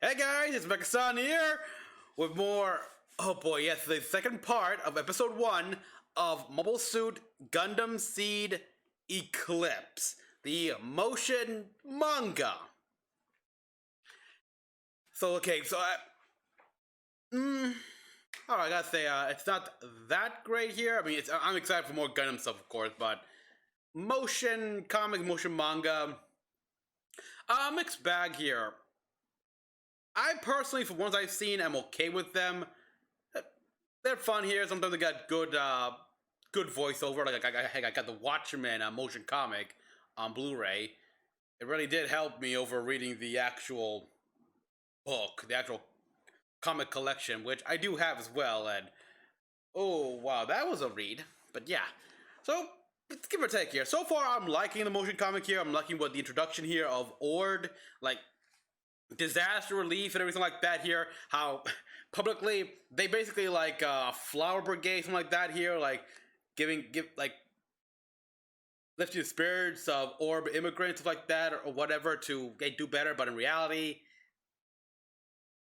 Hey guys, it's Mecha-san here with more. Oh boy, yes, the second part of episode 1 of Mobile Suit Gundam Seed Eclipse, the motion manga. So okay, I gotta say, it's not that great here. I mean, I'm excited for more Gundam stuff, of course, but motion comic, motion manga, mixed bag here. I personally, for ones I've seen, am okay with them. They're fun here. Sometimes they got good voiceover. Like I got the Watchmen motion comic on Blu-ray. It really did help me over reading the actual book, the actual comic collection, which I do have as well. And oh wow, that was a read. But yeah, so let's give or take here. So far, I'm liking the motion comic here. I'm liking what the introduction here of Ord, like disaster relief and everything like that here. How publicly they basically like flower brigade, something like that here, like like lift the spirits of orb immigrants, stuff like that, or whatever, to do better. But in reality,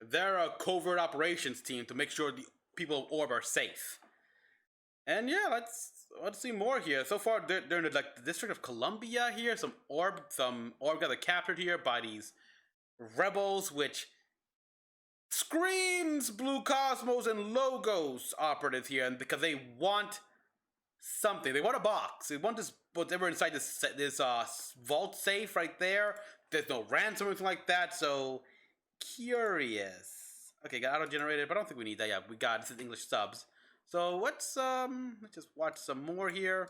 they're a covert operations team to make sure the people of Orb are safe. And yeah, let's see more here. So far, they're in the District of Columbia here. Some Orb got captured here by these rebels, which screams Blue Cosmos and Logos operatives here, and because they want something. They want a box. They want this, whatever inside this vault safe right there. There's no ransom or anything like that, so curious. Okay, got auto-generated, but I don't think we need that. Yeah, we got, this is English subs. So let's just watch some more here.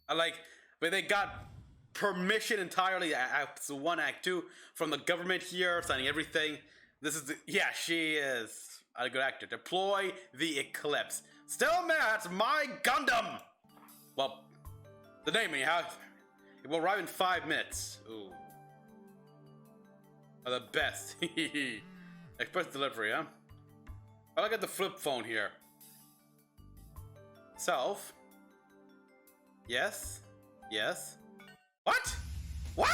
But they got permission entirely, Act 1, Act 2, from the government here, signing everything. This is she is a good actor. Deploy the Eclipse. Still Matt, my Gundam! Well, the name anyhow. It will arrive in 5 minutes. Ooh. Are the best. Express delivery, huh? I look at the flip phone here. Self. Yes. Yes. What? What?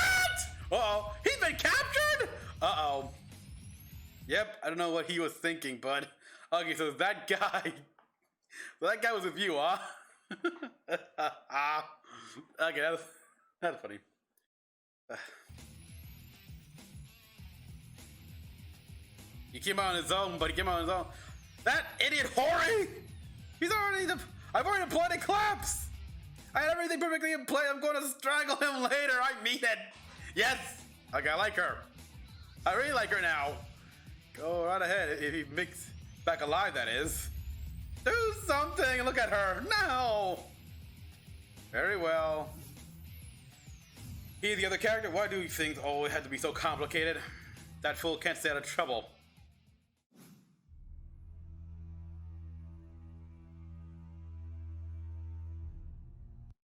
Uh-oh. He's been captured? Uh-oh. Yep, I don't know what he was thinking, but... Okay, so that guy... that guy was with you, huh? Okay, that's funny. He came out on his own, but he came out on his own. That idiot Hori! I've already deployed Eclipse! I had everything perfectly in play. I'm going to strangle him later. I mean it. Yes. Okay, I like her. I really like her now. Go right ahead. If he makes back alive, that is. Do something. Look at her. No. Very well. He, the other character. Why do you think? Oh, it had to be so complicated. That fool can't stay out of trouble.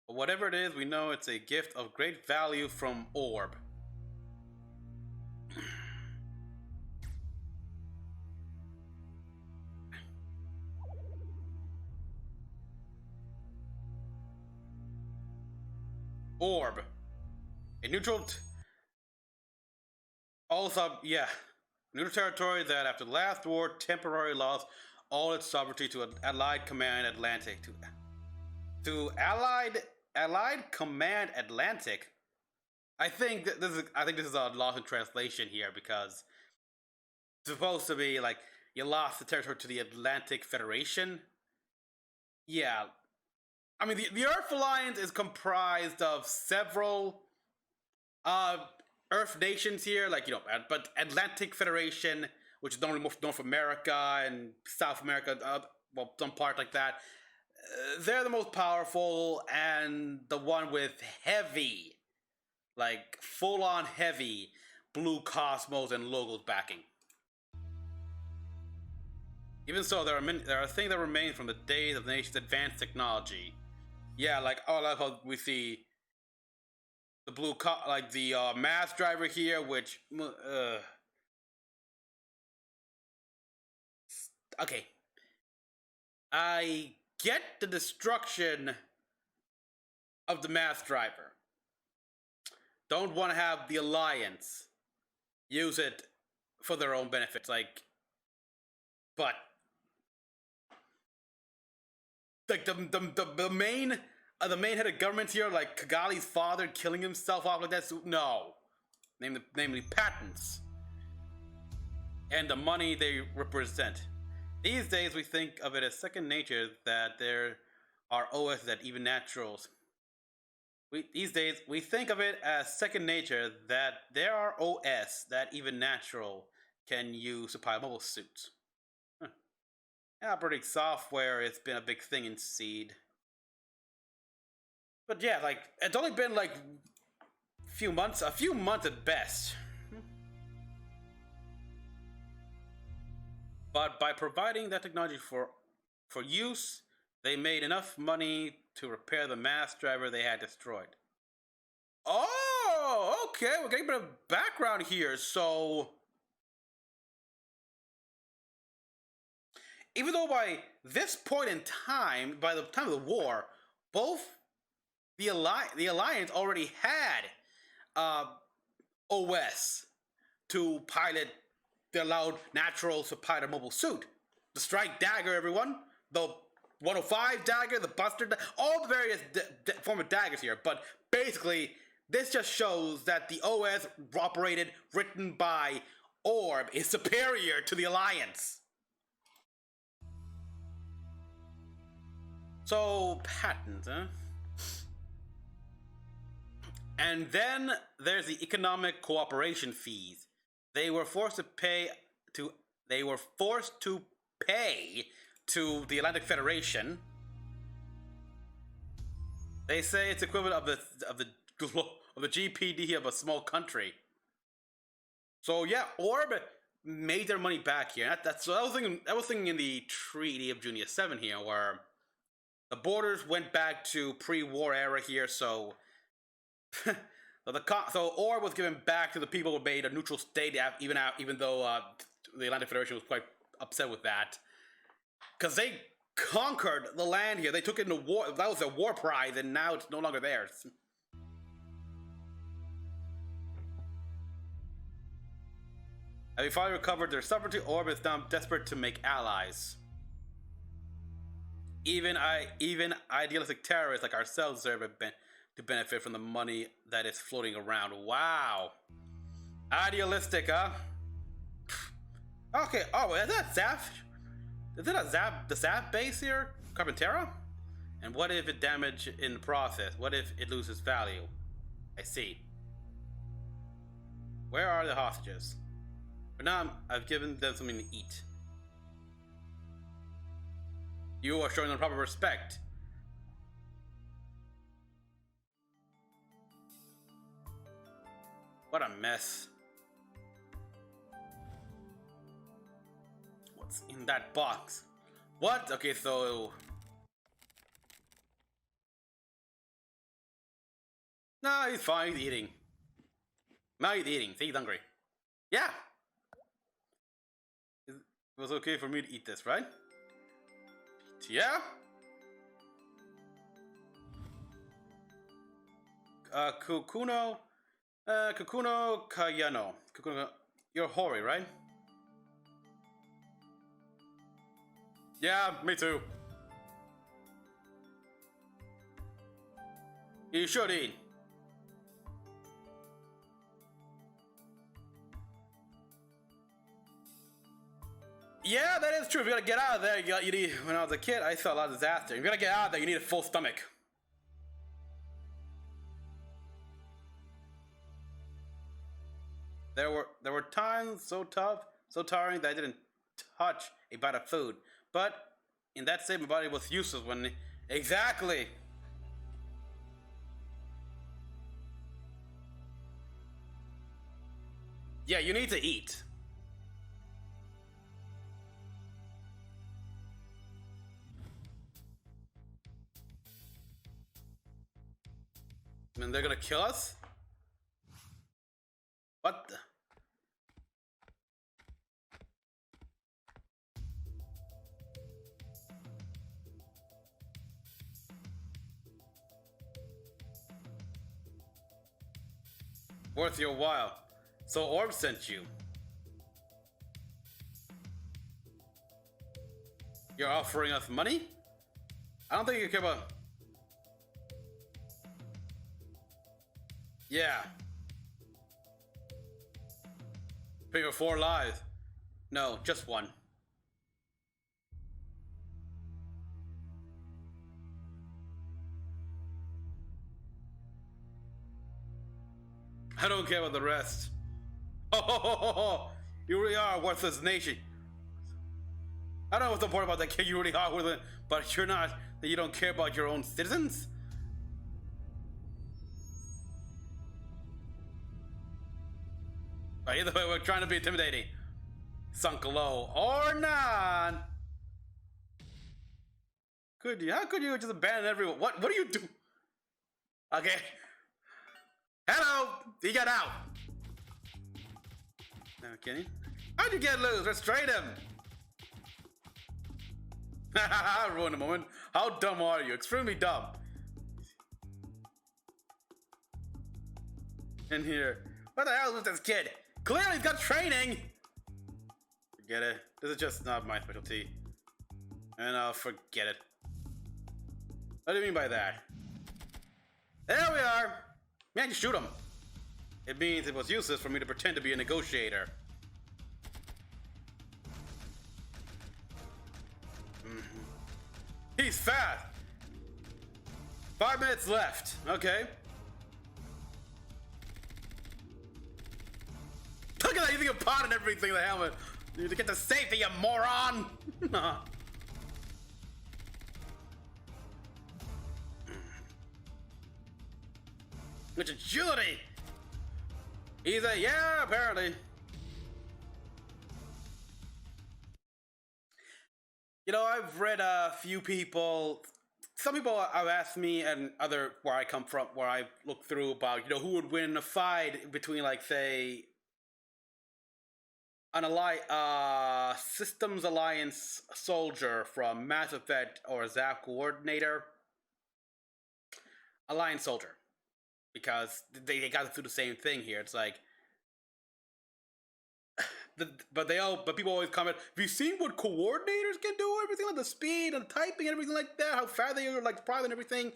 Whatever it is, we know it's a gift of great value from Orb. Orb. A neutral... neutral territory that after the last war temporarily lost all its sovereignty to Allied Command Atlantic. To Allied Command Atlantic. I think this is a loss in translation here, because it's supposed to be like you lost the territory to the Atlantic Federation. Yeah, I mean the Earth Alliance is comprised of several Earth nations here, like but Atlantic Federation, which is normally North America and South America, some part like that. They're the most powerful and the one with heavy, like full-on heavy Blue Cosmos and Logos backing. Even so, there are things that remain from the days of the nation's advanced technology. Yeah, like how we see the the mass driver here, which okay, I get the destruction of the mass driver. Don't want to have the Alliance use it for their own benefits. Like, but like the main head of government here, like Kagali's father killing himself off like that. So, no, namely patents and the money they represent. These days, we think of it as second nature that there are OS that even naturals. These days, we think of it as second nature that there are OS that even natural can use to pilot mobile suits. Huh. Operating software has been a big thing in Seed. But yeah, like, it's only been like a few months at best. But by providing that technology for use, they made enough money to repair the mass driver they had destroyed. Oh, okay, we're getting a bit of background here. So, even though by this point in time, by the time of the war, both the Alliance already had OS to pilot the allowed naturals to pilot a mobile suit. The Strike Dagger, everyone. The 105 Dagger, the Buster Dagger, all the various form of daggers here. But basically, this just shows that the OS operated, written by Orb, is superior to the Alliance. So, patents, huh? And then there's the economic cooperation fees. They were forced to pay to the Atlantic Federation. They say it's equivalent of the GPD of a small country. So yeah, Orb made their money back here. So I was thinking in the Treaty of Junior 7 here, where the borders went back to pre-war era here. So so Orb was given back to the people who made a neutral state, even though the Atlantic Federation was quite upset with that, because they conquered the land here. They took it into war. That was their war prize, and now it's no longer theirs. Having finally recovered their sovereignty, Orb is now desperate to make allies. Even idealistic terrorists like ourselves deserve to benefit from the money that is floating around. Wow. Idealistic, huh? Okay, oh, is that Zaf? Is it the Zaf base here? Carpentera? And what if it damaged in the process? What if it loses value? I see. Where are the hostages? For now, I've given them something to eat. You are showing them proper respect. What a mess. What's in that box? What? Okay, so... No, he's fine, he's eating. Now he's eating, see, he's hungry. Yeah! It was okay for me to eat this, right? Yeah? Kukuno Kayano. You're Hori, right? Yeah, me too. You should eat. Yeah, that is true. If you gotta get out of there, you need. When I was a kid, I saw a lot of disaster. If you gotta get out of there, you need a full stomach. There were times so tough, so tiring that I didn't touch a bite of food. But in that state, my body was useless when exactly. Yeah, you need to eat. And they're gonna kill us? What the? Worth your while. So Orb sent you. You're offering us money? I don't think you care about... Yeah. Pay for 4 lives. No, just 1. I don't care about the rest. Oh, you really are a worthless nation. I don't know what's important about that kid. You really are worthless, but you're not. That you don't care about your own citizens. Either way, we're trying to be intimidating. Sunk low or not. Could you? How could you just abandon everyone? What do you do? Okay. Hello! He got out! No kidding. How'd you get loose? Let's trade him! Haha, ruined a moment. How dumb are you? Extremely dumb. In here. What the hell is with this kid? Clearly he's got training! Forget it. This is just not my specialty. And I'll forget it. What do you mean by that? There we are! Man, you shoot him. It means it was useless for me to pretend to be a negotiator. He's fast. 5 minutes left. Okay. Look at that, using a pot and everything in the helmet. You need to get to safety, you moron! Which agility! He's a, yeah, apparently. You know, I've read a few people, some people have asked me and other, where I come from, where I look through about, you know, who would win a fight between, like, say, an Systems Alliance soldier from Mass Effect or a ZAP coordinator. Alliance soldier. Because they got through the same thing here. It's like, but people always comment, have you seen what coordinators can do? Everything like the speed and typing and everything like that. How fast they are, like probably and everything.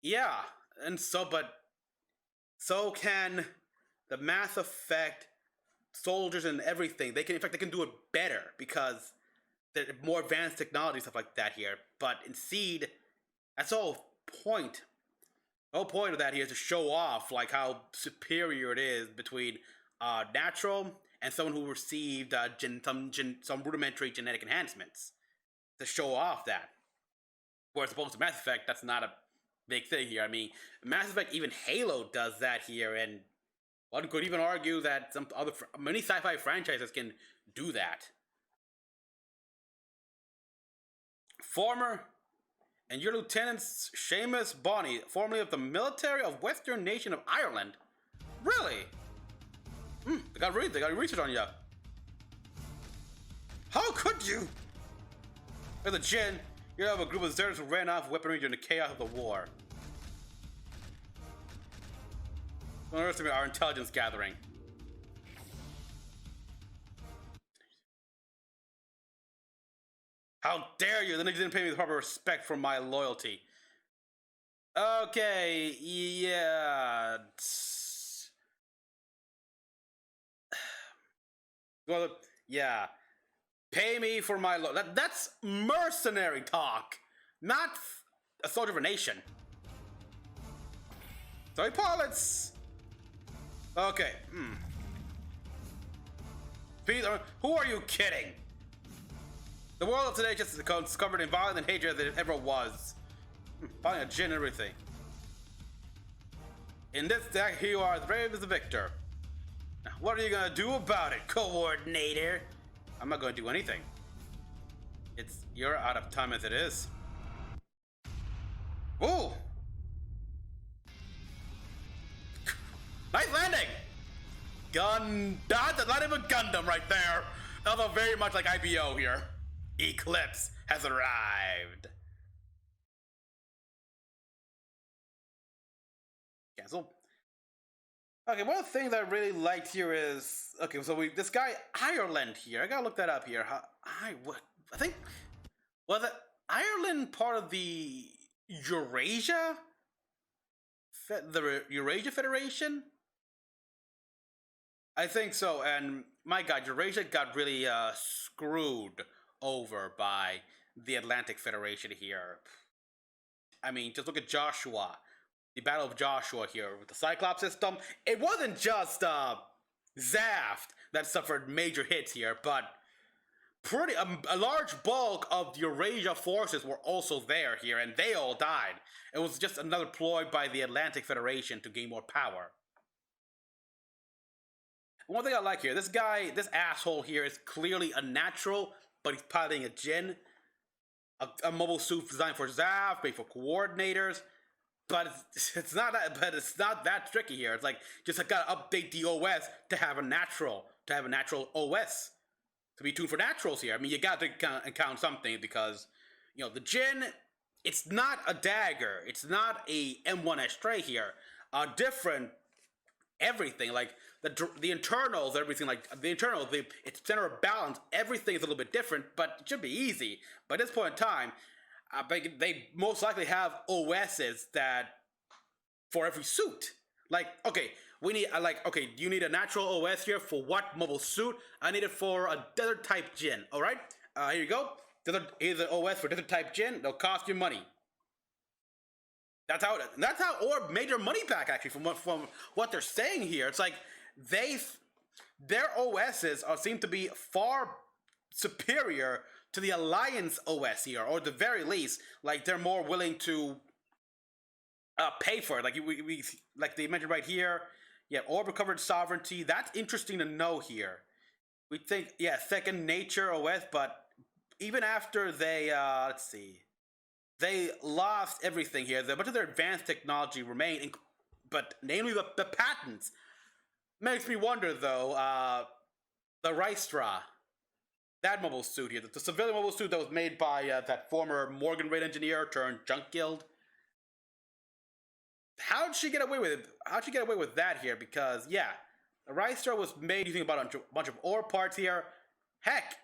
Yeah, and so can the Mass Effect soldiers and everything. They can, in fact, they can do it better because they're more advanced technology stuff like that here. But in Seed, that's the whole point. The whole point of that here is to show off like how superior it is between natural and someone who received some rudimentary genetic enhancements. To show off that. Whereas opposed to Mass Effect, that's not a big thing here. I mean, Mass Effect, even Halo does that here, and one could even argue that many sci-fi franchises can do that. And your Lieutenant's Seamus Bonney, formerly of the military of Western Nation of Ireland. Really? They got research on you. How could you? As a Jin, you have a group of deserters who ran off weaponry during the chaos of the war. Don't underestimate our intelligence gathering. How dare you? Then you didn't pay me the proper respect for my loyalty. Okay, yeah. Well, yeah. Pay me for my that's mercenary talk, not a soldier of a nation. Sorry, pilots. Okay. Peter, who are you kidding? The world of today just is covered in violence and hatred that it ever was. Finding a Jin and everything. In this deck, you are as brave as the victor. Now, what are you gonna do about it, coordinator? I'm not gonna do anything. You're out of time as it is. Ooh! Nice landing! That's not even Gundam right there. Although very much like IBO here. Eclipse has arrived. Cancel. Okay, one of the things I really liked here is okay. So we this guy Ireland here. I gotta look that up here. I think was it Ireland part of the Eurasia, the Eurasia Federation? I think so. And my God, Eurasia got really screwed over by the Atlantic Federation here. I mean, just look at Joshua, the Battle of Joshua here with the Cyclops system. It wasn't just Zaft that suffered major hits here, but a large bulk of the Eurasia forces were also there here, and they all died. It was just another ploy by the Atlantic Federation to gain more power. One thing I like here, this asshole here is clearly a natural, but he's piloting a Jin, a mobile suit designed for Zav, made for coordinators. But it's not that. But it's not that tricky here. It's like just gotta update the OS to have a natural OS to be tuned for naturals here. I mean, you got to count something because the Jin. It's not a dagger. It's not a M1 Stray here. Different everything like the internals, everything like the internals, its center of balance, everything is a little bit different, but it should be easy. By this point in time, they most likely have OSs that for every suit. Like, okay, we need okay, you need a natural OS here for what mobile suit? I need it for a desert type Jin. All right, here you go. Here's an OS for desert type Jin. They'll cost you money. That's how Orb made their money back actually from what they're saying here. It's like their OSs seem to be far superior to the Alliance OS here, or at the very least, like they're more willing to pay for it. Like we like they mentioned right here, yeah, Orb recovered sovereignty. That's interesting to know here. We think second nature OS, but even after they let's see. They lost everything here. Much of their advanced technology remained, but namely the patents. Makes me wonder, though, the Rystra, that mobile suit here, the civilian mobile suit that was made by that former Morgan Raid engineer turned junk guild. How'd she get away with it? How'd she get away with that here? Because, the Rystra was made using about a bunch of Orb parts here. Heck,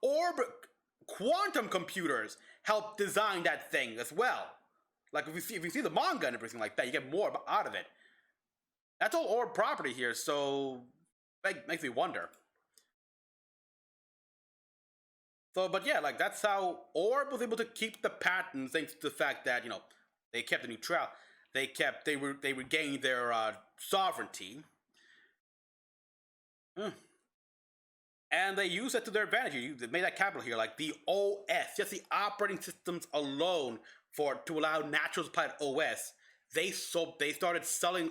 Orb quantum computers help design that thing as well. Like if you see the manga and everything like that, you get more out of it. That's all Orb property here, so makes me wonder. So, but yeah, like that's how Orb was able to keep the patents thanks to the fact that they kept the neutral, they regained their sovereignty. And they use it to their advantage. They made that capital here, like the OS, just the operating systems alone to allow naturals to pilot OS. They started selling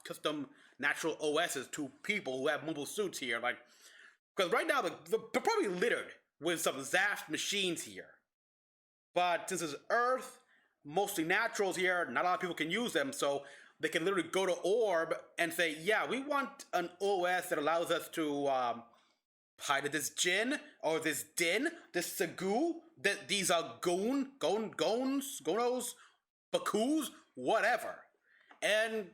custom natural OSs to people who have mobile suits here, like because right now they're probably littered with some Zaft machines here. But since it's Earth, mostly naturals here, not a lot of people can use them, so they can literally go to Orb and say, "Yeah, we want an OS that allows us to." Pilot this Jin or this Din, this Sagu, these are Gonos, Bakus, whatever. And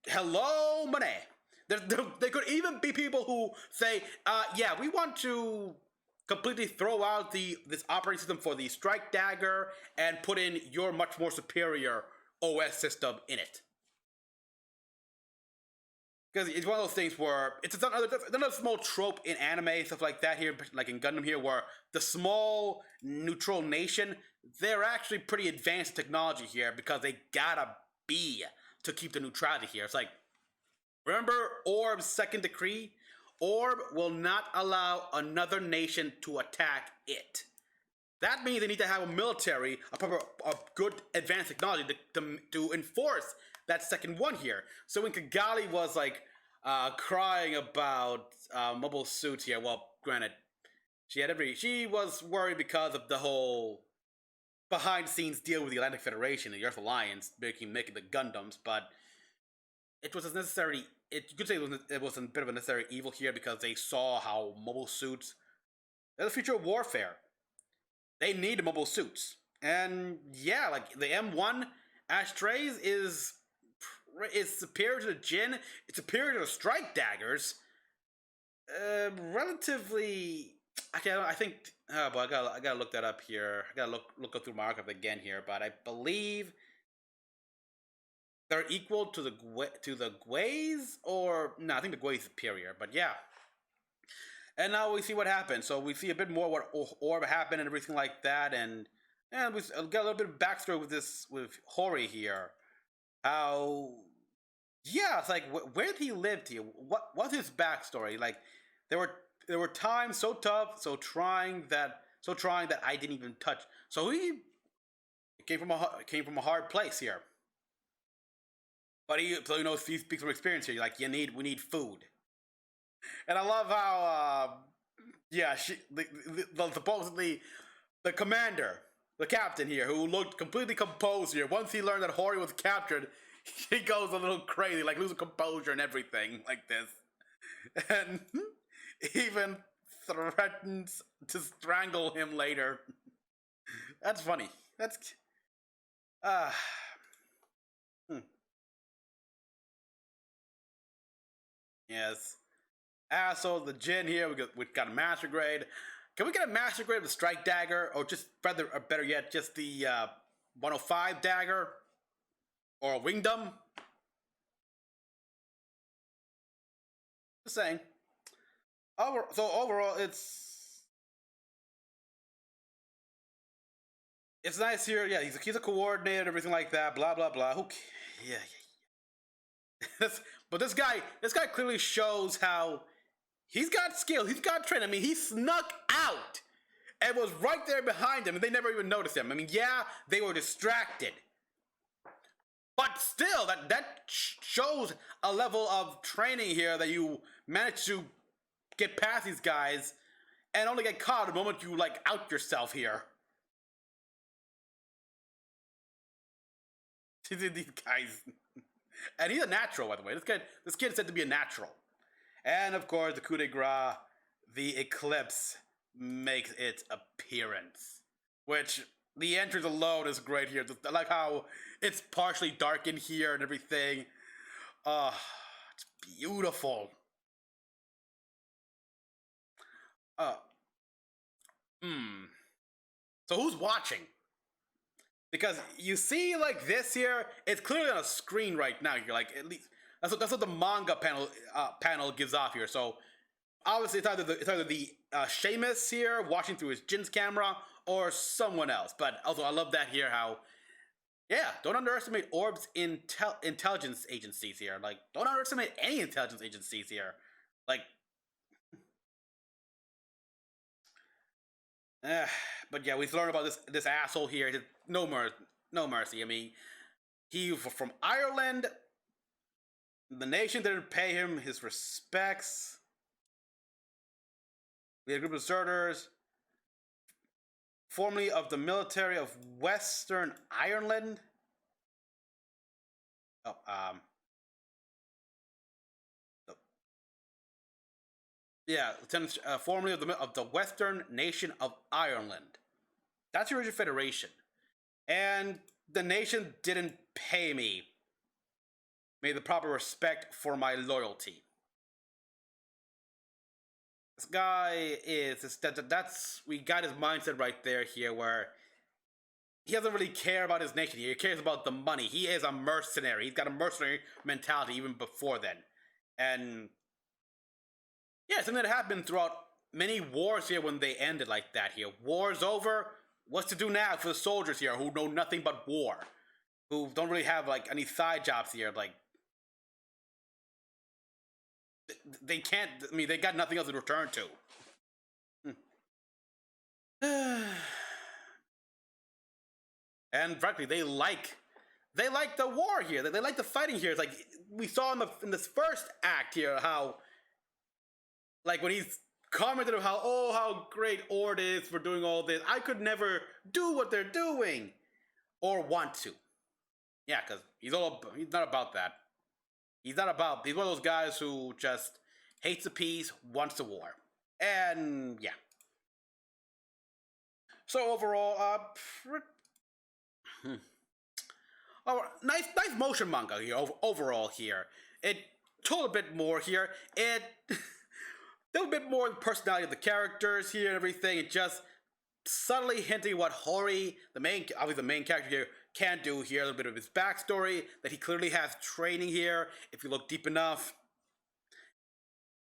hello, money. There could even be people who say, we want to completely throw out this operating system for the Strike Dagger and put in your much more superior OS system in it. Because it's one of those things where it's another small trope in anime, stuff like that here, like in Gundam here, where the small neutral nation, they're actually pretty advanced technology here because they gotta be to keep the neutrality here. It's like, remember Orb's second decree? Orb will not allow another nation to attack it. That means they need to have a military, a good advanced technology to enforce that second one here. So when Kigali was like crying about mobile suits here, well, granted, she was worried because of the whole behind the scenes deal with the Atlantic Federation, the Earth Alliance, making the Gundams, but it was a necessary. You could say it was a bit of a necessary evil here because they saw how mobile suits. They're the future of warfare. They need mobile suits, and like the M1 Ashtrays is is superior to the Jin. It's superior to the strike daggers. Relatively. Okay, I think. But I gotta look that up here. I gotta look through my archive again here. But I believe they're equal to the Guays, or no? I think the Guay is superior. But yeah. And now we see what happened. So we see a bit more what Orb happened and everything like that, and we got a little bit of backstory with Hori here. How, yeah, it's like where did he live here? What's his backstory? Like there were times so tough, so trying that I didn't even touch. So he came from a hard place here. But he speaks from experience here. Like we need food. And I love how, supposedly the commander, the captain here, who looked completely composed here. Once he learned that Hori was captured, he goes a little crazy, like losing composure and everything like this, and even threatens to strangle him later. That's funny. That's yes. Asshole, the Jin here. We got a master grade. Can we get a master grade with strike dagger, or just better yet, just the 105 dagger, or a wingdom? Just saying. So overall, it's nice here. Yeah, he's a coordinator, everything like that. Blah blah blah. Yeah. But this guy clearly shows how he's got skill. He's got training. I mean, he snuck out and was right there behind him, and they never even noticed him. I mean, yeah, they were distracted, but still, that shows a level of training here that you managed to get past these guys and only get caught the moment you like out yourself here. These guys, and he's a natural, by the way. This kid is said to be a natural. And of course, the coup de grace, the Eclipse, makes its appearance. Which, the entrance alone is great here. I like how it's partially dark in here and everything. It's beautiful. So who's watching? Because you see, like this here, it's clearly on a screen right now. You're like, at least that's what the manga panel gives off here. So obviously, it's either the Seamus here watching through his Jin's camera or someone else. But also, I love that here. How, yeah, don't underestimate Orb's intelligence agencies here. Like, don't underestimate any intelligence agencies here. Like, but yeah, we've learned about this asshole here. No mercy. I mean, he from Ireland. The nation didn't pay him his respects. We had a group of deserters, formerly of the military of Western Ireland. Yeah, lieutenant, formerly of the Western nation of Ireland. That's the original federation, and the nation didn't pay me. Made the proper respect for my loyalty. This guy is that's we got his mindset right there here, where he doesn't really care about his nation here. He cares about the money. He is a mercenary. He's got a mercenary mentality even before then, and yeah, something that happened throughout many wars here when they ended like that here. War's over. What's to do now for the soldiers here who know nothing but war, who don't really have like any side jobs here, like. They can't. I mean, they got nothing else to return to. And frankly, they like the war here. They like the fighting here. It's like we saw in this first act here how, like when he's commented on how great Ord is for doing all this. I could never do what they're doing, or want to. Yeah, because he's not about that. He's one of those guys who just hates the peace, wants the war. And, yeah. So, overall, Oh, nice motion manga here overall here. It told a bit more here. It did a bit more of the personality of the characters here and everything. It just subtly hinting what Hori, obviously the main character here, can do here. A little bit of his backstory, that he clearly has training here, if you look deep enough.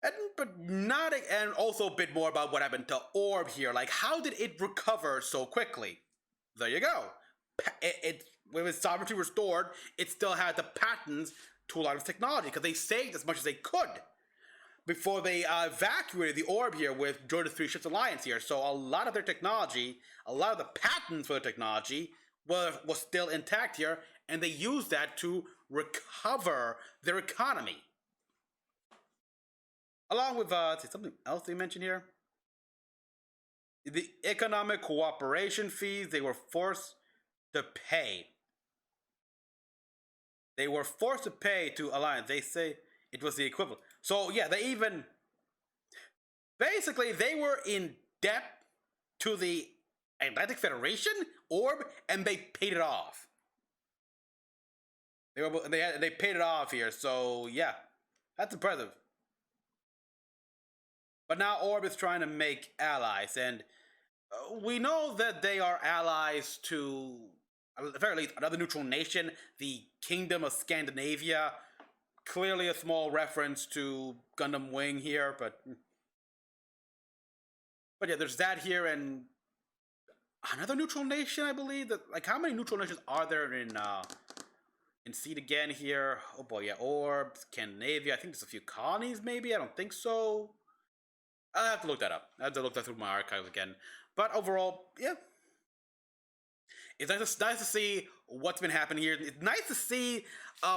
And also a bit more about what happened to Orb here. Like, how did it recover so quickly? There you go. With its sovereignty restored, it still had the patents to a lot of technology, because they saved as much as they could before they evacuated the orb here with Jordan 3 Ships Alliance here. So a lot of their technology, a lot of the patents for the technology was still intact here, and they used that to recover their economy. Along with something else they mentioned here. The economic cooperation fees they were forced to pay. They were forced to pay to Alliance. They say it was the equivalent. So yeah, basically they were in debt to the Atlantic Federation orb, and they paid it off. They paid it off here. So yeah, that's impressive. But now Orb is trying to make allies, and we know that they are allies to, at the very least, another neutral nation, the Kingdom of Scandinavia. Clearly a small reference to Gundam Wing here, but yeah, there's that here, and another neutral nation, I believe. Like, how many neutral nations are there in Seed again here? Oh boy, yeah, Orb, Scandinavia. I think there's a few colonies, maybe. I don't think so. I'll have to look that up. I have to look that through my archives again. But overall, yeah. It's nice to see what's been happening here. It's nice to see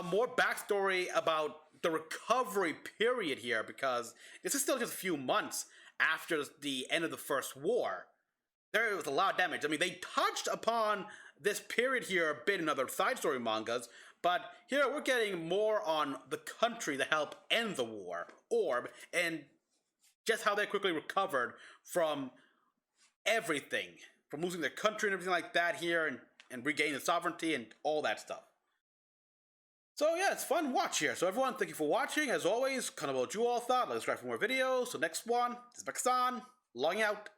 more backstory about the recovery period here, because this is still just a few months after the end of the First War. There was a lot of damage. I mean, they touched upon this period here a bit in other side story mangas, but here we're getting more on the country that helped end the war, Orb, and just how they quickly recovered from everything, from losing their country and everything like that here, and regaining the sovereignty and all that stuff. So yeah, it's fun to watch here. So everyone, thank you for watching. As always, kind of what you all thought. Let's subscribe for more videos. So next one, this is Mecha-san, logging out.